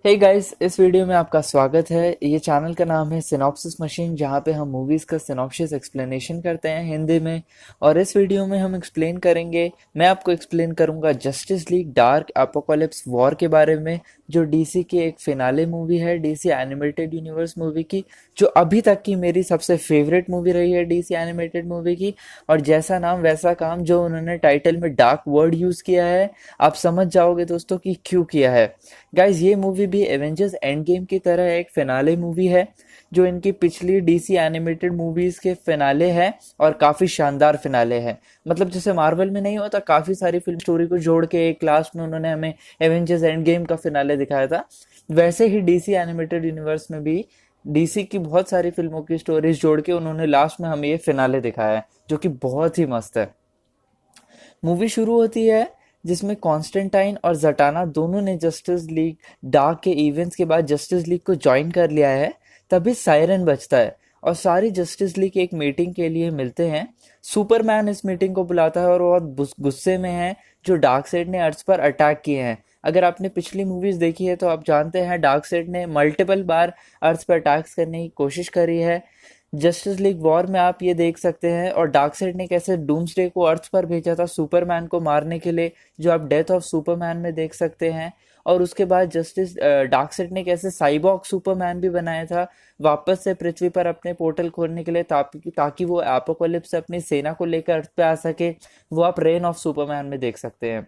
Hey guys, इस video में आपका स्वागत है। ये चैनल का नाम है सिनॉप्सिस मशीन, जहाँ पे हम मूवीज़ का सिनॉप्सिस एक्सप्लेनेशन करते हैं हिंदी में। और इस वीडियो में हम एक्सप्लेन करेंगे, मैं आपको एक्सप्लेन करूंगा justice league dark apocalypse war के बारे में, जो डीसी की एक फिनाले मूवी है, डीसी एनिमेटेड यूनिवर्स मूवी की, जो अभी तक की मेरी सबसे फेवरेट मूवी रही है डीसी एनिमेटेड मूवी की। और जैसा नाम वैसा काम, जो उन्होंने टाइटल में डार्क वर्ड यूज़ किया है, आप समझ जाओगे दोस्तों कि क्यों किया है। गाइज, ये मूवी भी एवेंजर्स एंड गेम की तरह एक फिनाले मूवी है, जो इनकी पिछली डीसी एनिमेटेड मूवीज के फिनाले है, और काफी शानदार फिनाले है। मतलब जैसे मार्वल में नहीं होता, काफी सारी फिल्म स्टोरी को जोड़ के एक लास्ट में उन्होंने हमें एवेंजर्स एंड गेम का फिनाले दिखाया था, वैसे ही डीसी एनिमेटेड यूनिवर्स में भी डीसी की बहुत सारी फिल्मों की स्टोरीज जोड़ के उन्होंने लास्ट में हमें ये फिनाले दिखाया है, जो कि बहुत ही मस्त है। मूवी शुरू होती है जिसमें कॉन्स्टेंटाइन और जटाना दोनों ने जस्टिस लीग डार्क के इवेंट्स के बाद जस्टिस लीग को ज्वाइन कर लिया है। तभी सायरन बजता है और सारी जस्टिस लीग एक मीटिंग के लिए मिलते हैं। सुपरमैन इस मीटिंग को बुलाता है और वो बहुत गुस्से में है, जो डार्कसाइड ने अर्थ पर अटैक किए हैं। अगर आपने पिछली मूवीज देखी है तो आप जानते हैं डार्कसाइड ने मल्टीपल बार अर्थ पर अटैक्स करने की कोशिश करी है। जस्टिस लीग वॉर में आप ये देख सकते हैं, और डार्कसाइड ने कैसे डूम्सडे को अर्थ पर भेजा था सुपरमैन को मारने के लिए, जो आप डेथ ऑफ सुपरमैन में देख सकते हैं। और उसके बाद डार्कसाइड ने कैसे साइबॉर्ग सुपरमैन भी बनाया था वापस से पृथ्वी पर अपने पोर्टल खोलने के लिए, ताकि वो एपोकलिप्स से अपनी सेना को लेकर अर्थ पे आ सके। वो आप रेन ऑफ सुपरमैन में देख सकते हैं।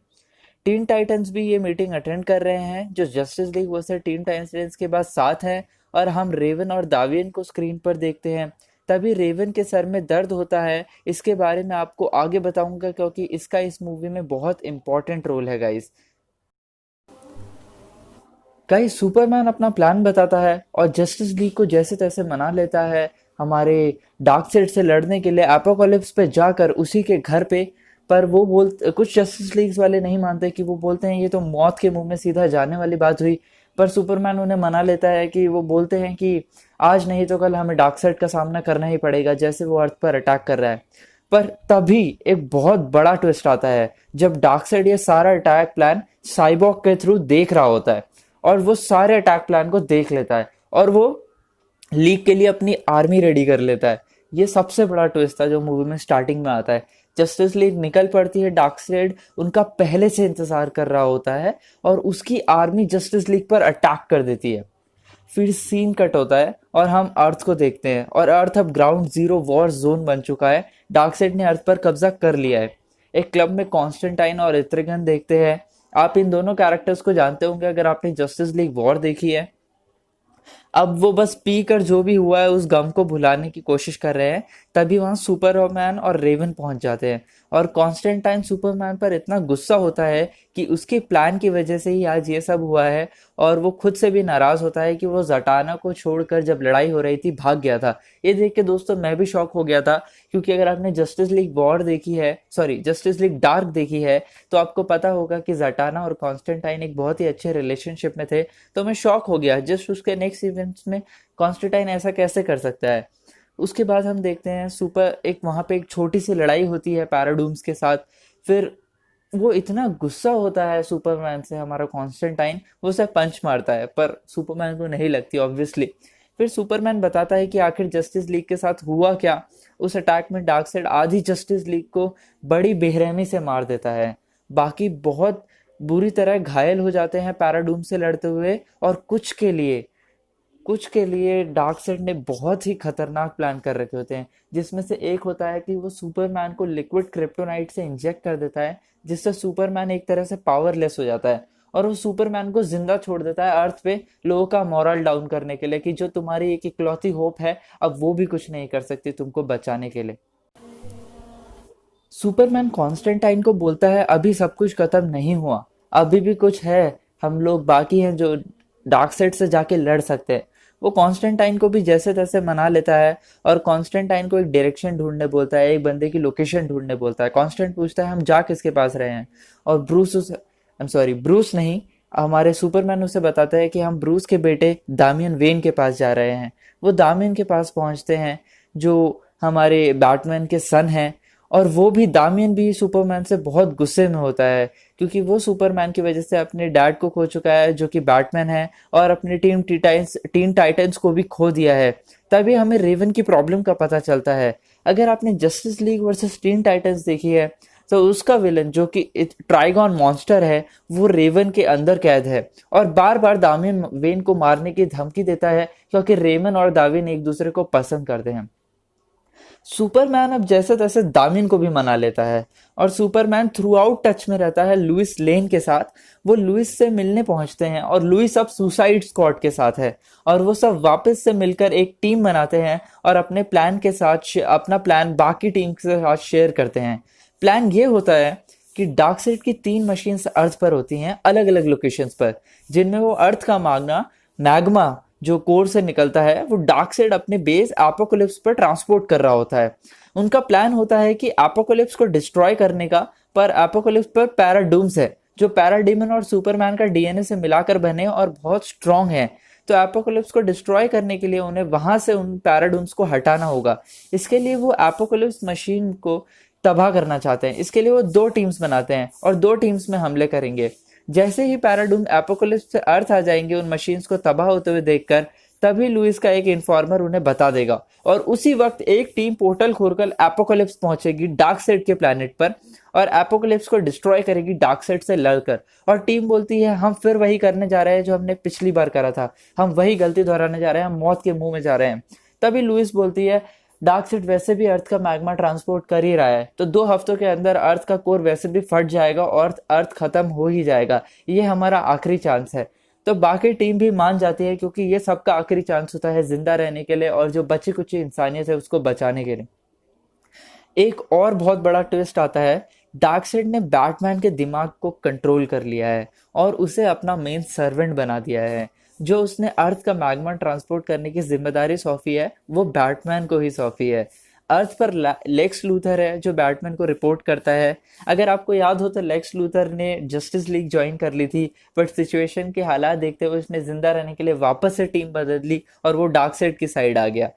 टीन टाइटंस भी ये मीटिंग अटेंड कर रहे हैं, जो justice league versus Teen Titans के बाद साथ हैं। और हम रेवन और दावियन को स्क्रीन पर देखते हैं। तभी रेवन के सर में दर्द होता है। इसके बारे में आपको आगे बताऊंगा, क्योंकि इसका इस मूवी में बहुत इंपॉर्टेंट रोल है गाइस। गाइस, सुपरमैन अपना प्लान बताता है और जस्टिस लीग को जैसे तैसे मना लेता है हमारे डार्कसाइड से लड़ने के लिए एपोकलिप्स पे जाकर उसी के घर पे। पर वो कुछ जस्टिस लीग वाले नहीं मानते, कि वो बोलते हैं ये तो मौत के मुंह में सीधा जाने वाली बात हुई। पर सुपरमैन उन्हें मना लेता है, कि वो बोलते हैं कि आज नहीं तो कल हमें डार्कसाइड का सामना करना ही पड़ेगा, जैसे वो अर्थ पर अटैक कर रहा है। पर तभी एक बहुत बड़ा ट्विस्ट आता है, जब डार्कसाइड ये सारा अटैक प्लान साइबॉर्ग के थ्रू देख रहा होता है, और वो सारे अटैक प्लान को देख लेता है, और वो लीग के लिए अपनी आर्मी रेडी कर लेता है। ये सबसे बड़ा ट्विस्ट था जो मूवी में स्टार्टिंग में आता है। जस्टिस लीग निकल पड़ती है, डार्कसाइड उनका पहले से इंतजार कर रहा होता है, और उसकी आर्मी जस्टिस लीग पर अटैक कर देती है। फिर सीन कट होता है और हम अर्थ को देखते हैं, और अर्थ अब ग्राउंड जीरो वॉर जोन बन चुका है। डार्कसाइड ने अर्थ पर कब्जा कर लिया है। एक क्लब में कॉन्स्टेंटाइन और इत्रिगन देखते हैं। आप इन दोनों कैरेक्टर्स को जानते होंगे अगर आपने जस्टिस लीग वॉर देखी है। अब वो बस पी कर जो भी हुआ है उस गम को भुलाने की कोशिश कर रहे हैं। तभी वहां सुपरमैन और रेवन पहुंच जाते हैं, और कॉन्स्टेंटाइन सुपरमैन पर इतना गुस्सा होता है कि उसके प्लान की वजह से ही आज ये सब हुआ है। और वो खुद से भी नाराज होता है कि वो जटाना को छोड़कर जब लड़ाई हो रही थी भाग गया था। ये देख के दोस्तों मैं भी शॉक हो गया था, क्योंकि अगर आपने जस्टिस लीग वॉर देखी है, सॉरी जस्टिस लीग डार्क देखी है, तो आपको पता होगा कि जटाना और कॉन्स्टेंटाइन एक बहुत ही अच्छे रिलेशनशिप में थे। तो मैं शॉक हो गया जस्ट उसके नेक्स्ट इवेंट्स में, कॉन्स्टेंटाइन ऐसा कैसे कर सकता है। उसके बाद हम देखते हैं वहां पे एक छोटी सी लड़ाई होती है पैराडूम्स के साथ। फिर वो इतना गुस्सा होता है सुपरमैन से हमारा कॉन्स्टेंटाइन, वो उसे पंच मारता है, पर सुपरमैन को नहीं लगती ऑब्वियसली। फिर सुपरमैन बताता है कि आखिर जस्टिस लीग के साथ हुआ क्या। उस अटैक में डार्कसाइड आधी जस्टिस लीग को बड़ी बेरहमी से मार देता है। बाकी बहुत बुरी तरह घायल हो जाते हैं पैराडूम से लड़ते हुए। और कुछ के लिए डार्कसाइड ने बहुत ही खतरनाक प्लान कर रखे होते हैं, जिसमें से एक होता है कि वो सुपरमैन को लिक्विड क्रिप्टोनाइट से इंजेक्ट कर देता है, जिससे सुपरमैन एक तरह से पावरलेस हो जाता है। और वो सुपरमैन को जिंदा छोड़ देता है अर्थ पे, लोगों का मॉरल डाउन करने के लिए, कि जो तुम्हारी एक इकलौती होप है, अब वो भी कुछ नहीं कर सकती तुमको बचाने के लिए। सुपरमैन कॉन्स्टेंटाइन को बोलता है अभी सब कुछ खत्म नहीं हुआ, अभी भी कुछ है, हम लोग बाकी हैं जो डार्कसाइड से जाके लड़ सकते हैं। वो कॉन्स्टेंटाइन को भी जैसे तैसे मना लेता है, और कॉन्स्टेंटाइन को एक डायरेक्शन ढूंढने बोलता है, एक बंदे की लोकेशन ढूंढने बोलता है। कॉन्स्टेंट पूछता है हम जा किसके पास रहे हैं, और ब्रूस नहीं, हमारे सुपरमैन उसे बताता है कि हम ब्रूस के बेटे दामियन वेन के पास जा रहे हैं। वो दामियन के पास पहुंचते हैं, जो हमारे बैटमैन के सन हैं। और वो भी दामियन भी सुपरमैन से बहुत गुस्से में होता है, क्योंकि वो सुपरमैन की वजह से अपने डैड को खो चुका है जो कि बैटमैन है, और अपनी टीन टाइटंस को भी खो दिया है। तभी हमें रेवन की प्रॉब्लम का पता चलता है। अगर आपने justice league versus Teen Titans देखी है, तो उसका विलन जो कि ट्राइगॉन मॉन्स्टर है, वो रेवन के अंदर कैद है और बार बार दामियन वेन को मारने की धमकी देता है, क्योंकि रेवन और दामियन एक दूसरे को पसंद करते हैं। सुपरमैन अब जैसे तैसे दामिन को भी मना लेता है, और सुपरमैन थ्रू आउट टच में रहता है लुइस लेन के साथ। वो लुइस से मिलने पहुंचते हैं, और लुइस अब सुसाइड स्क्वाड के साथ है, और वो सब वापस से मिलकर एक टीम बनाते हैं और अपने प्लान के साथ अपना प्लान बाकी टीम के साथ शेयर करते हैं। प्लान ये होता है कि डार्कसाइड की 3 मशीन्स अर्थ पर होती हैं, अलग अलग लोकेशंस पर, जिनमें वो अर्थ का मैग्मा जो कोर से निकलता है, वो डार्कसाइड अपने बेस एपोकलिप्स पर ट्रांसपोर्ट कर रहा होता है। उनका प्लान होता है कि एपोकलिप्स को डिस्ट्रॉय करने का, पर एपोकलिप्स पर पैराडूम्स है जो पैराडीमन और सुपरमैन का डीएनए से मिलाकर बने और बहुत स्ट्रांग है। तो एपोकलिप्स को डिस्ट्रॉय करने के लिए उन्हें वहां से उन पैराडूम्स को हटाना होगा। इसके लिए वो एपोकलिप्स मशीन को तबाह करना चाहते हैं। इसके लिए वो 2 टीम्स बनाते हैं और 2 टीम्स में हमले करेंगे। जैसे ही पैराडूम एपोकलिप्स से अर्थ आ जाएंगे उन मशीन्स को तबाह होते हुए देखकर, तभी लुइस का एक इन्फॉर्मर उन्हें बता देगा, और उसी वक्त एक टीम पोर्टल खोलकर एपोकलिप्स पहुंचेगी डार्कसाइड के प्लैनेट पर, और एपोकलिप्स को डिस्ट्रॉय करेगी डार्कसाइड से लड़कर। और टीम बोलती है, हम फिर वही करने जा रहे हैं जो हमने पिछली बार करा था, हम वही गलती दोहराने जा रहे हैं, हम मौत के मुंह में जा रहे हैं। तभी लुइस बोलती है, डार्कसाइड वैसे भी अर्थ का मैग्मा ट्रांसपोर्ट कर ही रहा है, तो 2 हफ्तों के अंदर अर्थ का कोर वैसे भी फट जाएगा और अर्थ खत्म हो ही जाएगा, ये हमारा आखिरी चांस है। तो बाकी टीम भी मान जाती है, क्योंकि ये सबका आखिरी चांस होता है जिंदा रहने के लिए और जो बची कुची इंसानियत है उसको बचाने के लिए। एक और बहुत बड़ा ट्विस्ट आता है। डार्कसाइड ने बैटमैन के दिमाग को कंट्रोल कर लिया है और उसे अपना मेन सर्वेंट बना दिया है। जो उसने अर्थ का मैग्मा ट्रांसपोर्ट करने की जिम्मेदारी सौंपी है, वो बैटमैन को ही सौंपी है। अर्थ पर लेक्स लूथर है जो बैटमैन को रिपोर्ट करता है। अगर आपको याद हो तो लेक्स लूथर ने जस्टिस लीग ज्वाइन कर ली थी, बट सिचुएशन के हालात देखते हुए उसने जिंदा रहने के लिए वापस से टीम बदल ली और वो डार्कसाइड की साइड आ गया।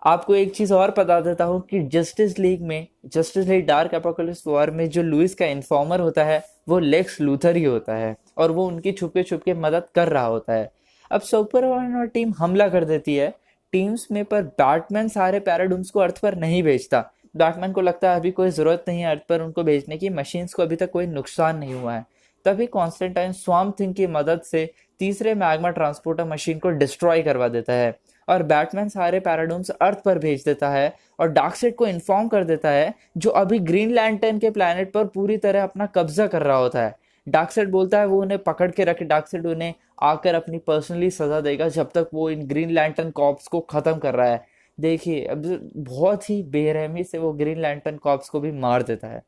आपको एक चीज और बता देता हूँ कि justice league dark apocalypse war में जो लुइस का इन्फॉर्मर होता है, वो लेक्स लूथर ही होता है, और वो उनकी छुपके छुपके मदद कर रहा होता है। अब सुपरमैन और टीम हमला कर देती है टीम्स में, पर बैटमैन सारे पैराडूम्स को अर्थ पर नहीं भेजता। बैटमैन को लगता है अभी कोई जरूरत नहीं है अर्थ पर उनको भेजने की, मशीन्स को अभी तक कोई नुकसान नहीं हुआ है। तभी कॉन्स्टेंटाइन स्वाम्प थिंग की मदद से तीसरे मैग्मा ट्रांसपोर्टर मशीन को डिस्ट्रॉय करवा देता है, और बैटमैन सारे पैराडूम्स अर्थ पर भेज देता है और डार्कसाइड को इन्फॉर्म कर देता है, जो अभी ग्रीन लैंटर्न के प्लैनेट पर पूरी तरह अपना कब्जा कर रहा होता है। डार्कसाइड बोलता है वो उन्हें पकड़ के रखे, डार्कसाइड उन्हें आकर अपनी पर्सनली सजा देगा जब तक वो इन ग्रीन लैंटर्न कॉप्स को खत्म कर रहा है। देखिए, अब बहुत ही बेरहमी से वो ग्रीन लैंटर्न कॉप्स को भी मार देता है।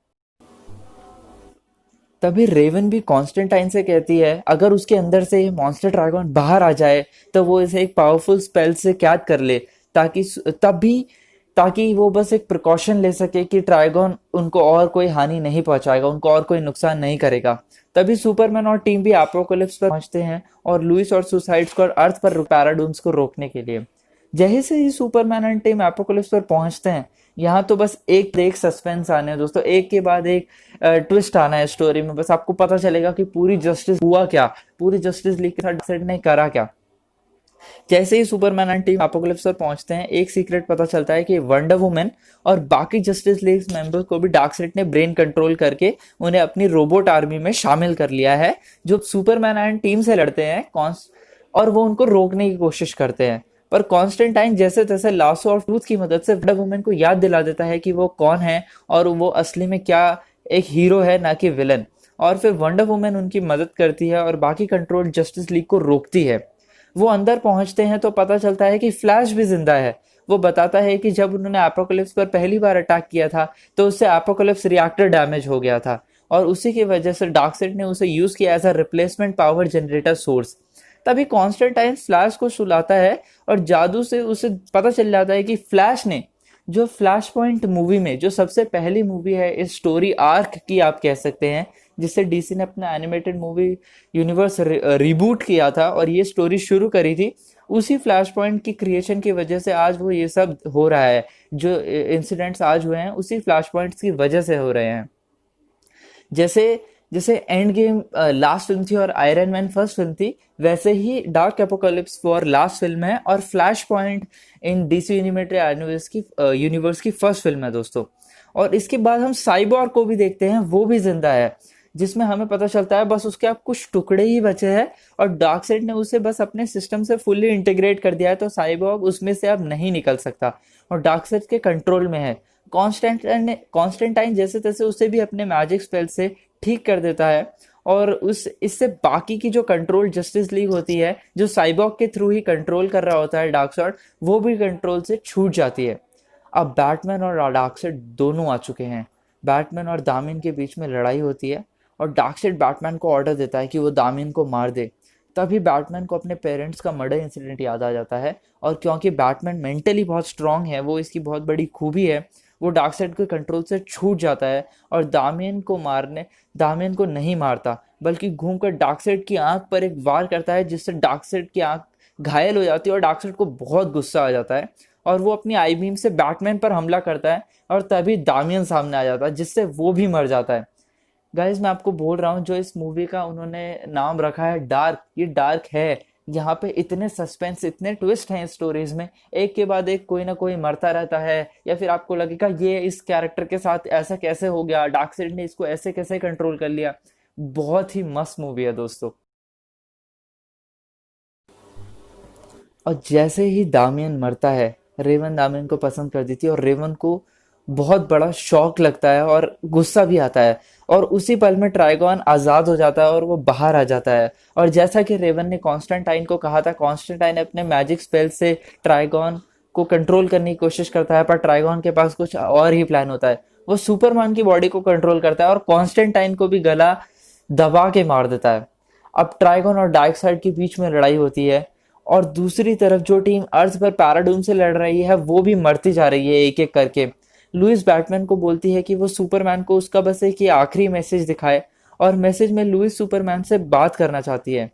तभी रेवन भी कॉन्स्टेंटाइन से कहती है अगर उसके अंदर से ये मॉन्स्टर ड्रैगन बाहर आ जाए तो वो इसे एक पावरफुल स्पेल से कैद कर ले, ताकि ताकि वो बस एक प्रिकॉशन ले सके कि ड्रैगन उनको और कोई हानि नहीं पहुंचाएगा, उनको और कोई नुकसान नहीं करेगा। तभी सुपरमैन और टीम भी एपोकलिप्स पर पहुंचते हैं और लुइस और सुसाइड स्क्वाड अर्थ पर पैराडूम्स को रोकने के लिए। जैसे ही सुपरमैन एंड टीम एपोकलिप्स पर पहुंचते हैं, यहाँ तो बस एक सस्पेंस आने हैं दोस्तों, एक के बाद एक ट्विस्ट आना है स्टोरी में। बस आपको पता चलेगा कि पूरी जस्टिस हुआ क्या, पूरी जस्टिस लीग के साथ डार्कसाइड ने करा क्या। जैसे ही सुपरमैन एंड टीम एपोकलिप्स पर पहुंचते हैं, एक सीक्रेट पता चलता है कि वंडर वुमन और बाकी जस्टिस लीग मेंबर्स को भी डार्कसाइड ने ब्रेन कंट्रोल करके उन्हें अपनी रोबोट आर्मी में शामिल कर लिया है, जो सुपरमैन एंड टीम से लड़ते हैं और वो उनको रोकने की कोशिश करते हैं। पर कॉन्स्टेंटाइन जैसे तैसे लासो और ट्रूथ की मदद से वंडर वुमन को याद दिला देता है कि वो कौन है और वो असली में क्या एक हीरो है, ना कि विलन। और फिर वंडर वुमन उनकी मदद करती है और बाकी कंट्रोल जस्टिस लीग को रोकती है। वो अंदर पहुंचते हैं तो पता चलता है कि फ्लैश भी जिंदा है। वो बताता है कि जब उन्होंने एपोकलिप्स पर पहली बार अटैक किया था तो उससे एपोकलिप्स रिएक्टर डैमेज हो गया था, और उसी की वजह से डार्कसाइड ने उसे यूज किया as a replacement power generator source. तभी कॉन्स्टेंटाइन फ्लैश को सुलाता है और जादू से उसे पता चल जाता है कि फ्लैश ने जो फ्लैश पॉइंट मूवी में, जो सबसे पहली मूवी है इस स्टोरी आर्क की आप कह सकते हैं, जिससे डीसी ने अपना एनिमेटेड मूवी यूनिवर्स रिबूट किया था और ये स्टोरी शुरू करी थी, उसी फ्लैश पॉइंट की क्रिएशन की वजह से आज वो ये सब हो रहा है। जो इंसिडेंट्स आज हुए हैं उसी फ्लैश पॉइंट्स की वजह से हो रहे हैं। जैसे जैसे एंड गेम लास्ट फिल्म थी और आयरन मैन फर्स्ट फिल्म थी, वैसे ही dark apocalypse war last film है और flash point in DC universe की फर्स्ट फिल्म है दोस्तों। और इसके बाद हम साइबॉर्ग को भी देखते हैं, वो भी जिंदा है, जिसमें हमें पता चलता है बस उसके अब कुछ टुकड़े ही बचे हैं और डार्कसाइड ने उसे बस अपने सिस्टम से फुल्ली इंटीग्रेट कर दिया है, तो साइबॉर्ग उसमें से अब नहीं निकल सकता और डार्कसाइड के कंट्रोल में है। कॉन्स्टेंटाइन जैसे तैसे उसे भी अपने मैजिक स्पेल से ठीक कर देता है और उस इससे बाकी की जो कंट्रोल जस्टिस लीग होती है, जो साइबॉर्ग के थ्रू ही कंट्रोल कर रहा होता है डार्कसाइड, वो भी कंट्रोल से छूट जाती है। अब बैटमैन और डार्कसाइड दोनों आ चुके हैं। बैटमैन और दामिन के बीच में लड़ाई होती है और डार्कसाइड बैटमैन को ऑर्डर देता है कि वो दामिन को मार दे। तभी बैटमैन को अपने पेरेंट्स का मर्डर इंसिडेंट याद आ जाता है और क्योंकि बैटमैन मेंटली बहुत स्ट्रांग है, वो इसकी बहुत बड़ी खूबी है, वो डार्कसाइड के कंट्रोल से छूट जाता है और दामियन को नहीं मारता, बल्कि घूमकर डार्कसाइड की आंख पर एक वार करता है, जिससे डार्कसाइड की आंख घायल हो जाती है और डार्कसाइड को बहुत गुस्सा आ जाता है और वो अपनी आई बीम से बैटमैन पर हमला करता है और तभी दामियन सामने आ जाता है, जिससे वो भी मर जाता है। गाइज मैं आपको बोल रहा हूँ, जो इस मूवी का उन्होंने नाम रखा है डार्क, ये डार्क है। यहाँ पे इतने सस्पेंस, इतने ट्विस्ट हैं स्टोरीज में, एक के बाद एक कोई ना कोई मरता रहता है, या फिर आपको लगेगा ये इस कैरेक्टर के साथ ऐसा कैसे हो गया, डार्कसाइड ने इसको ऐसे कैसे कंट्रोल कर लिया। बहुत ही मस्त मूवी है दोस्तों। और जैसे ही दामियन मरता है, रेवन दामियन को पसंद कर देती है और रेवन को बहुत बड़ा शौक लगता है और गुस्सा भी आता है और उसी पल में ट्राइगॉन आजाद हो जाता है और वो बाहर आ जाता है। और जैसा कि रेवन ने कॉन्स्टेंटाइन को कहा था, कॉन्स्टेंटाइन अपने मैजिक स्पेल से ट्राइगॉन को कंट्रोल करने की कोशिश करता है, पर ट्राइगॉन के पास कुछ और ही प्लान होता है। वो सुपरमैन की बॉडी को कंट्रोल करता है और कॉन्स्टेंटाइन को भी गला दबा के मार देता है। अब ट्राइगन और डार्कसाइड के बीच में लड़ाई होती है और दूसरी तरफ जो टीम अर्थ पर पैराडूम से लड़ रही है वो भी मरती जा रही है एक एक करके। लुइस बैटमैन को बोलती है कि वो सुपरमैन को उसका बस एक ये आखिरी मैसेज दिखाए और मैसेज में लुइस सुपरमैन से बात करना चाहती है।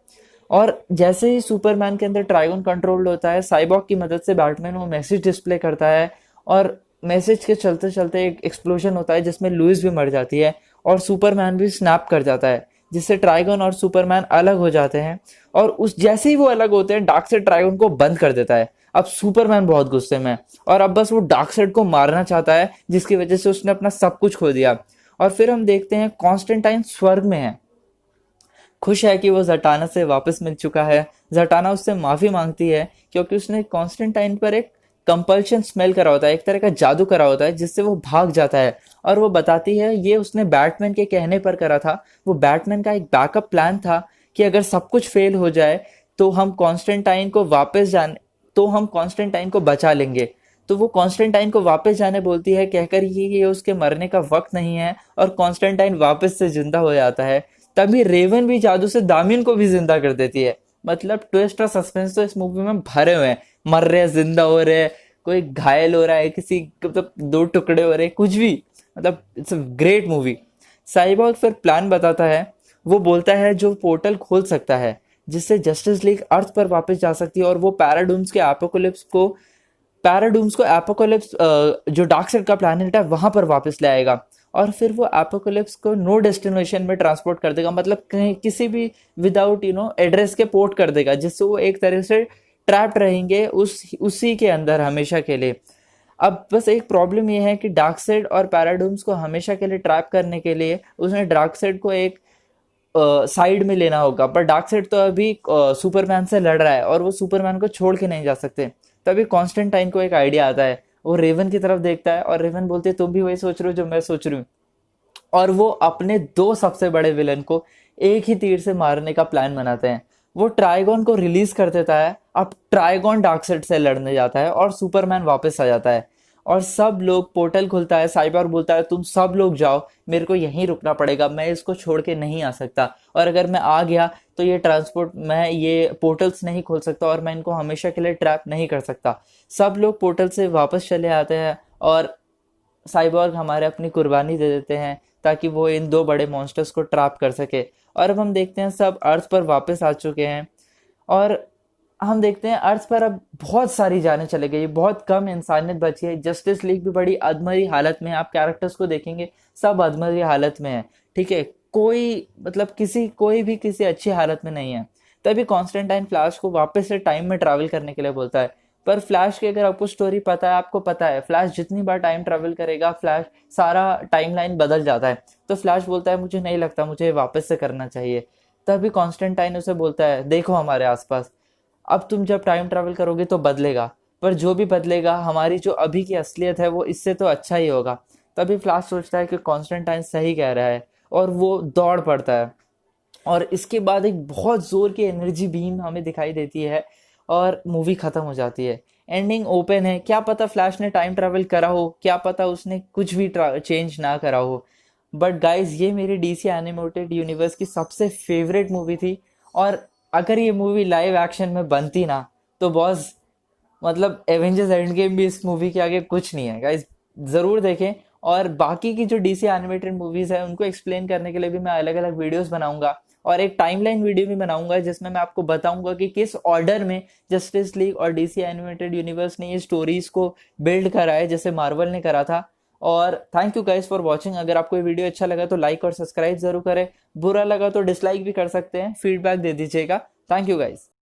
और जैसे ही सुपरमैन के अंदर ट्राइगन कंट्रोल्ड होता है, साइबॉर्ग की मदद से बैटमैन वो मैसेज डिस्प्ले करता है और मैसेज के चलते चलते एक एक्सप्लोजन होता है जिसमें लुइस भी मर जाती है और सुपरमैन भी स्नैप कर जाता है, जिससे ट्राइगन और सुपरमैन अलग हो जाते हैं। और उस जैसे ही वो अलग होते हैं, डार्कसाइड ट्राइगन को बंद कर देता है। अब सुपरमैन बहुत गुस्से में है और अब बस वो डार्कसाइड को मारना चाहता है, जिसकी वजह से उसने अपना सब कुछ खो दिया। और फिर हम देखते हैं कॉन्स्टेंटाइन स्वर्ग में है, खुश है कि वो जटाना से वापस मिल चुका है। जटाना उससे माफी मांगती है क्योंकि उसने कॉन्स्टेंटाइन पर एक कंपल्शन स्मेल करा होता है, एक तरह का जादू करा होता है, जिससे वो भाग जाता है। और वो बताती है ये उसने बैटमैन के कहने पर करा था। वो बैटमैन का एक बैकअप प्लान था कि अगर सब कुछ फेल हो जाए तो हम कॉन्स्टेंटाइन को बचा लेंगे। तो वो कॉन्स्टेंटाइन को वापस जाने बोलती है, कहकर ये उसके मरने का वक्त नहीं है, और कॉन्स्टेंटाइन वापस से जिंदा हो जाता है। तभी रेवन भी जादू से दामिन को भी जिंदा कर देती है। मतलब ट्विस्ट और सस्पेंस तो इस मूवी में भरे हुए हैं। मर रहे हैं, जिंदा हो रहे हैं, कोई घायल हो रहा है, किसी मतलब दो टुकड़े हो रहे हैं, कुछ भी। मतलब it's a great movie. Cyborg फिर प्लान बताता है। वो बोलता है जो पोर्टल खोल सकता है जिससे जस्टिस लीग अर्थ पर वापस जा सकती है और वो पैराडूम्स को एपोकोलिप्स जो डार्कसाइड का प्लैनेट है वहां पर वापस ले आएगा। और फिर वो एपोकोलिप्स को नो डेस्टिनेशन में ट्रांसपोर्ट कर देगा, मतलब कहीं किसी भी विदाउट एड्रेस के पोर्ट कर देगा, जिससे वो एक तरह से ट्रैप्ड रहेंगे उसी के अंदर हमेशा के लिए। अब बस एक प्रॉब्लम ये है कि डार्कसाइड और पैराडूम्स को हमेशा के लिए ट्रैप करने के लिए उसने डार्कसाइड को एक साइड में लेना होगा, पर डार्कसाइड तो अभी सुपरमैन से लड़ रहा है और वो सुपरमैन को छोड़ के नहीं जा सकते। तभी कॉन्स्टेंटाइन को एक आइडिया आता है। वो रेवन की तरफ देखता है और रेवन बोलते है तुम भी वही सोच रहे हो जो मैं सोच रही हूँ। और वो अपने दो सबसे बड़े विलन को एक ही तीर से मारने का प्लान बनाते हैं। वो ट्राइगॉन को रिलीज कर देता है। अब ट्राइगॉन डार्कसाइड से लड़ने जाता है और सुपरमैन वापस आ जाता है और सब लोग, पोर्टल खुलता है, साइबॉर्ग बोलता है तुम सब लोग जाओ, मेरे को यहीं रुकना पड़ेगा, मैं इसको छोड़ के नहीं आ सकता, और अगर मैं आ गया तो मैं ये पोर्टल्स नहीं खोल सकता और मैं इनको हमेशा के लिए ट्रैप नहीं कर सकता। सब लोग पोर्टल से वापस चले आते हैं और साइबॉर्ग हमारे अपनी कुर्बानी दे देते हैं ताकि वो इन दो बड़े मॉन्स्टर्स को ट्रैप कर सके। और अब हम देखते हैं सब अर्थ पर वापस आ चुके हैं और हम देखते हैं अर्थ पर अब बहुत सारी जानें चले गई, बहुत कम इंसानियत बची है। जस्टिस लीग भी बड़ी अधमरी हालत में है, आप कैरेक्टर्स को देखेंगे सब अधमरी हालत में है, ठीक है। कोई मतलब कोई भी किसी अच्छी हालत में नहीं है। तभी कॉन्स्टेंटाइन फ्लैश को वापस से टाइम में ट्रैवल करने के लिए बोलता है। पर फ्लैश की अगर आपको स्टोरी पता है, आपको पता है फ्लैश जितनी बार टाइम ट्रैवल करेगा फ्लैश सारा टाइमलाइन बदल जाता है। तो फ्लैश बोलता है मुझे नहीं लगता, मुझे वापस से करना चाहिए। तभी कॉन्स्टेंटाइन उसे बोलता है देखो हमारे आसपास, अब तुम जब टाइम ट्रैवल करोगे तो बदलेगा, पर जो भी बदलेगा हमारी जो अभी की असलियत है वो इससे तो अच्छा ही होगा। तभी फ्लैश सोचता है कि कॉन्स्टेंटाइन सही कह रहा है, और वो दौड़ पड़ता है। और इसके बाद एक बहुत जोर की एनर्जी बीम हमें दिखाई देती है और मूवी खत्म हो जाती है। एंडिंग ओपन है, क्या पता फ्लैश ने टाइम ट्रैवल करा हो, क्या पता उसने कुछ भी चेंज ना करा हो। बट गाइज ये मेरी डीसी एनिमेटेड यूनिवर्स की सबसे फेवरेट मूवी थी। और अगर ये मूवी लाइव एक्शन में बनती ना, तो बॉस मतलब एवेंजर्स एंड गेम भी इस मूवी के आगे कुछ नहीं है गाइज। जरूर देखें। और बाकी की जो डीसी एनिमेटेड मूवीज है उनको एक्सप्लेन करने के लिए भी मैं अलग अलग वीडियोस बनाऊंगा, और एक टाइमलाइन वीडियो भी बनाऊंगा जिसमें मैं आपको बताऊंगा कि किस ऑर्डर में जस्टिस लीग और डीसी एनिमेटेड यूनिवर्स ने ये स्टोरीज को बिल्ड करा है, जैसे मार्वल ने करा था। और thank you guys for watching. अगर आपको ये वीडियो अच्छा लगा तो लाइक और सब्सक्राइब जरूर करें, बुरा लगा तो डिसलाइक भी कर सकते हैं, फीडबैक दे दीजिएगा। Thank you guys.